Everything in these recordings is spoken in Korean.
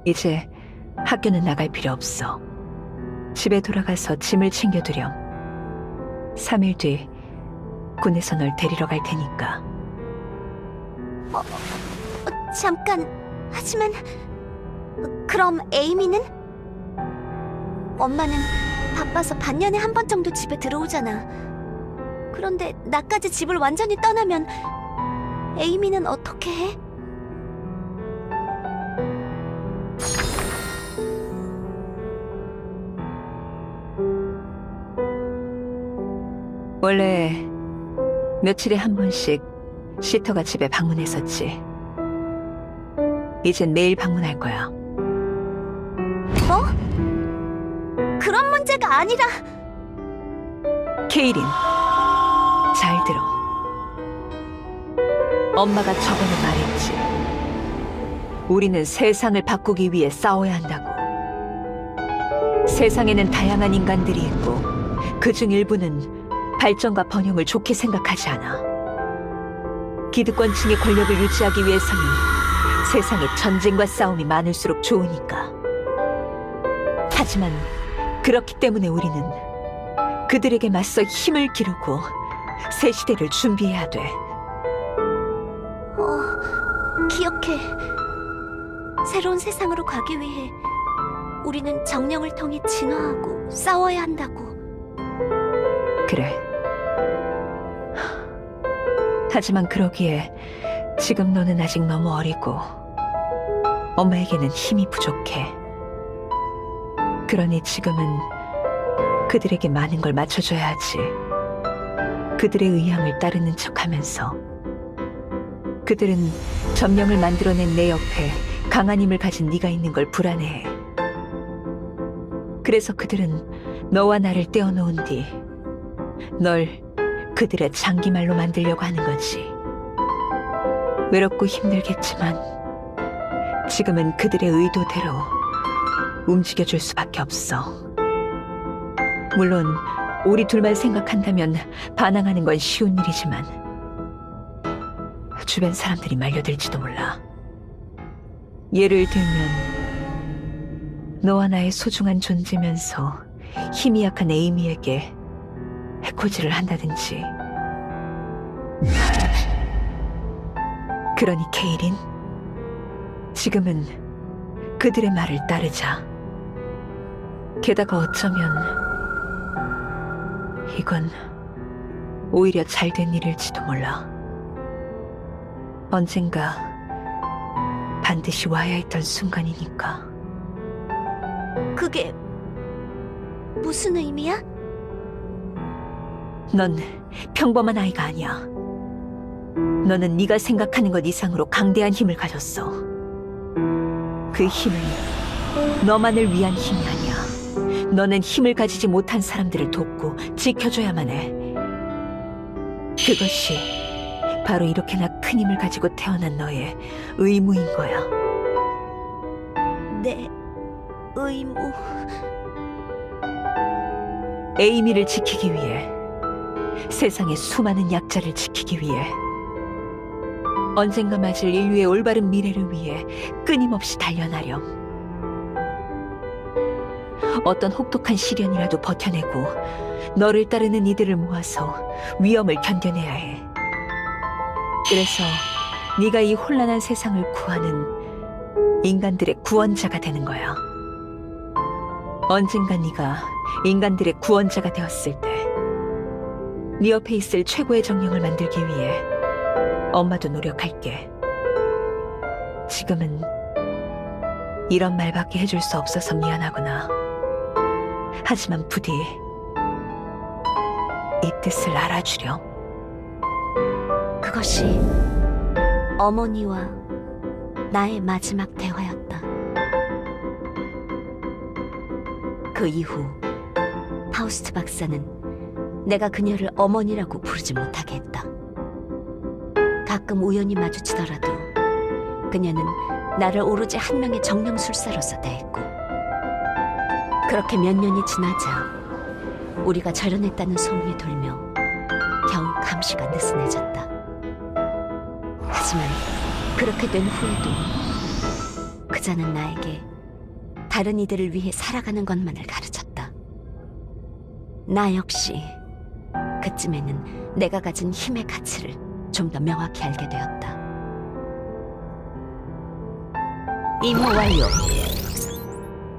이제 학교는 나갈 필요 없어. 집에 돌아가서 짐을 챙겨두렴. 3일 뒤 군에서 널 데리러 갈 테니까. 잠깐, 하지만 그럼 에이미는? 엄마는 바빠서 반년에 한 번 정도 집에 들어오잖아. 그런데 나까지 집을 완전히 떠나면 에이미는 어떻게 해? 원래 며칠에 한 번씩 시터가 집에 방문했었지. 이젠 매일 방문할 거야. 뭐? 그런 문제가 아니라. 케이린, 잘 들어. 엄마가 저번에 말했지. 우리는 세상을 바꾸기 위해 싸워야 한다고. 세상에는 다양한 인간들이 있고 그중 일부는 발전과 번영을 좋게 생각하지 않아. 기득권층의 권력을 유지하기 위해서는 세상에 전쟁과 싸움이 많을수록 좋으니까. 하지만 그렇기 때문에 우리는 그들에게 맞서 힘을 기르고 새 시대를 준비해야 돼. 기억해. 새로운 세상으로 가기 위해 우리는 정령을 통해 진화하고 싸워야 한다고. 그래. 하지만 그러기에 지금 너는 아직 너무 어리고 엄마에게는 힘이 부족해. 그러니 지금은 그들에게 많은 걸 맞춰줘야 하지. 그들의 의향을 따르는 척하면서. 그들은 점령을 만들어낸 내 옆에 강한 힘을 가진 네가 있는 걸 불안해해. 그래서 그들은 너와 나를 떼어놓은 뒤 널 그들의 장기말로 만들려고 하는 거지. 외롭고 힘들겠지만 지금은 그들의 의도대로 움직여줄 수밖에 없어. 물론 우리 둘만 생각한다면 반항하는 건 쉬운 일이지만 주변 사람들이 말려들지도 몰라. 예를 들면 너와 나의 소중한 존재면서 힘이 약한 에이미에게 해코지를 한다든지. 그러니 케이린, 지금은 그들의 말을 따르자. 게다가 어쩌면 이건 오히려 잘된 일일지도 몰라. 언젠가 반드시 와야 했던 순간이니까. 그게 무슨 의미야? 넌 평범한 아이가 아니야. 너는 네가 생각하는 것 이상으로 강대한 힘을 가졌어. 그 힘은 너만을 위한 힘이 아니야. 너는 힘을 가지지 못한 사람들을 돕고 지켜줘야만 해. 그것이 바로 이렇게나 큰 힘을 가지고 태어난 너의 의무인 거야. 내 의무. 에이미를 지키기 위해, 세상의 수많은 약자를 지키기 위해, 언젠가 맞을 인류의 올바른 미래를 위해 끊임없이 달려나렴. 어떤 혹독한 시련이라도 버텨내고 너를 따르는 이들을 모아서 위험을 견뎌내야 해. 그래서 네가 이 혼란한 세상을 구하는 인간들의 구원자가 되는 거야. 언젠가 네가 인간들의 구원자가 되었을 때 네 옆에 있을 최고의 정령을 만들기 위해 엄마도 노력할게. 지금은 이런 말밖에 해줄 수 없어서 미안하구나. 하지만 부디 이 뜻을 알아주렴. 그것이 어머니와 나의 마지막 대화였다. 그 이후 파우스트 박사는 내가 그녀를 어머니라고 부르지 못하게 했다. 가끔 우연히 마주치더라도 그녀는 나를 오로지 한 명의 정령술사로서 대했고, 그렇게 몇 년이 지나자 우리가 절연했다는 소문이 돌며 겨우 감시가 느슨해졌다. 하지만 그렇게 된 후에도 그자는 나에게 다른 이들을 위해 살아가는 것만을 가르쳤다. 나 역시 그쯤에는 내가 가진 힘의 가치를 좀 더 명확히 알게 되었다. 임무 완료.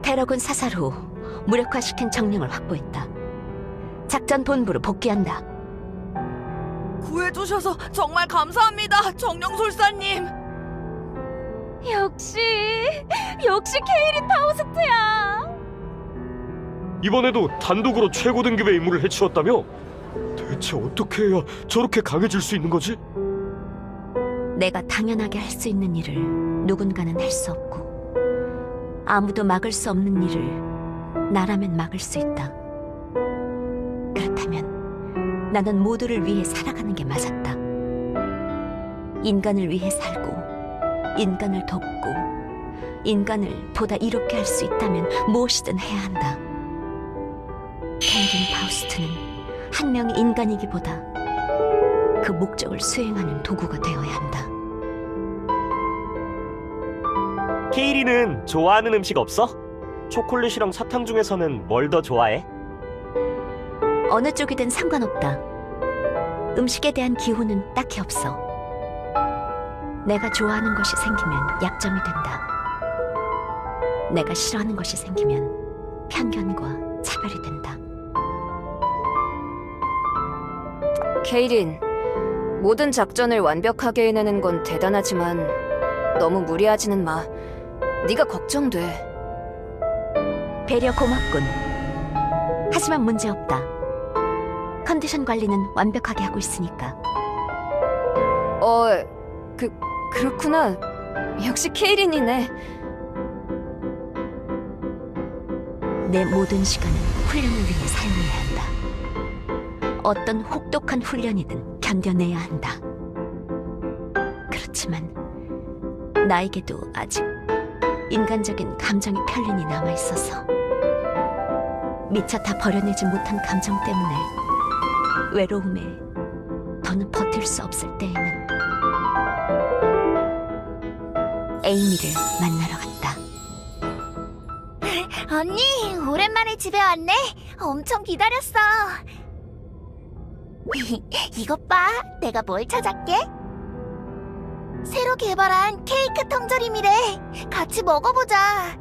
테러군 사살 후 무력화시킨 정령을 확보했다. 작전 본부로 복귀한다. 구해주셔서 정말 감사합니다, 정령술사님. 역시 케이린 파우스트야. 이번에도 단독으로 최고 등급의 임무를 해치웠다며? 대체 어떻게 해야 저렇게 강해질 수 있는 거지? 내가 당연하게 할 수 있는 일을 누군가는 할 수 없고, 아무도 막을 수 없는 일을 나라면 막을 수 있다. 그렇다면 나는 모두를 위해 살아가는 게 맞았다. 인간을 위해 살고, 인간을 돕고, 인간을 보다 이롭게 할 수 있다면 무엇이든 해야 한다. 케이린 파우스트는 한 명의 인간이기보다 그 목적을 수행하는 도구가 되어야 한다. 케이리는 좋아하는 음식 없어? 초콜릿이랑 사탕 중에서는 뭘 더 좋아해? 어느 쪽이든 상관없다. 음식에 대한 기호는 딱히 없어. 내가 좋아하는 것이 생기면 약점이 된다. 내가 싫어하는 것이 생기면 편견과 차별이 된다. 케이린, 모든 작전을 완벽하게 해내는 건 대단하지만 너무 무리하지는 마. 네가 걱정돼. 배려 고맙군. 하지만 문제없다. 컨디션 관리는 완벽하게 하고 있으니까. 그렇구나. 역시 케이린이네. 내 모든 시간은 훈련을 위해 사용해야 한다. 어떤 혹독한 훈련이든 견뎌내야 한다. 그렇지만 나에게도 아직 인간적인 감정의 편린이 남아있어서 미처 다 버려내지 못한 감정 때문에 외로움에 더는 버틸 수 없을 때에는 에이미를 만나러 갔다. 언니, 오랜만에 집에 왔네. 엄청 기다렸어. 이것 봐, 내가 뭘 찾았게? 새로 개발한 케이크 통조림이래. 같이 먹어보자.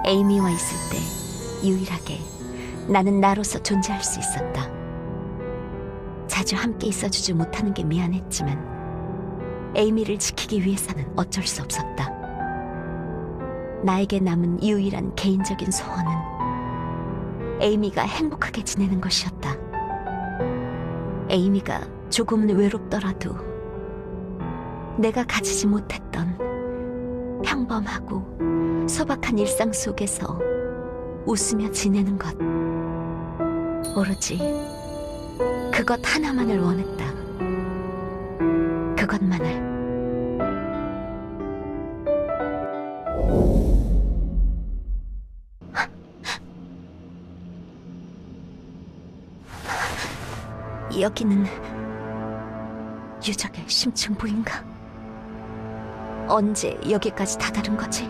에이미와 있을 때 유일하게 나는 나로서 존재할 수 있었다. 자주 함께 있어주지 못하는 게 미안했지만 에이미를 지키기 위해서는 어쩔 수 없었다. 나에게 남은 유일한 개인적인 소원은 에이미가 행복하게 지내는 것이었다. 에이미가 조금은 외롭더라도 내가 가지지 못했던 평범하고 소박한 일상 속에서 웃으며 지내는 것, 오로지 그것 하나만을 원했다. 그것만을. 여기는 유적의 심층부인가? 언제 여기까지 다다른 거지?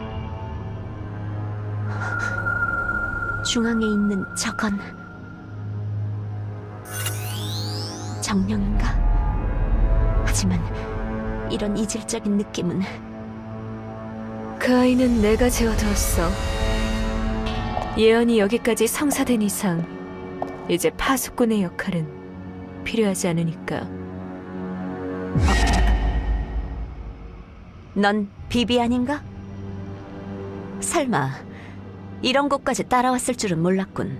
중앙에 있는 저건 정령인가? 하지만 이런 이질적인 느낌은 그 아이는 내가 재워두었어. 예언이 여기까지 성사된 이상 이제 파수꾼의 역할은 필요하지 않으니까. 넌 비비안인가? 설마 이런 곳까지 따라왔을 줄은 몰랐군.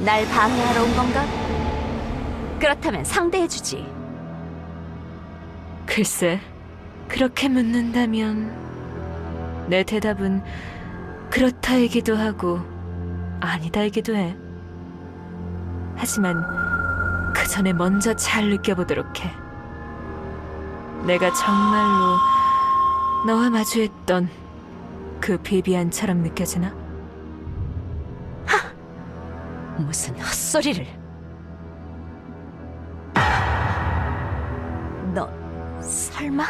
날 방해하러 온 건가? 그렇다면 상대해주지. 글쎄, 그렇게 묻는다면 내 대답은 그렇다이기도 하고 아니다이기도 해. 하지만 그 전에 먼저 잘 느껴보도록 해. 내가 정말로 너와 마주했던 그 비비안처럼 느껴지나? 무슨 헛소리를. 너 설마?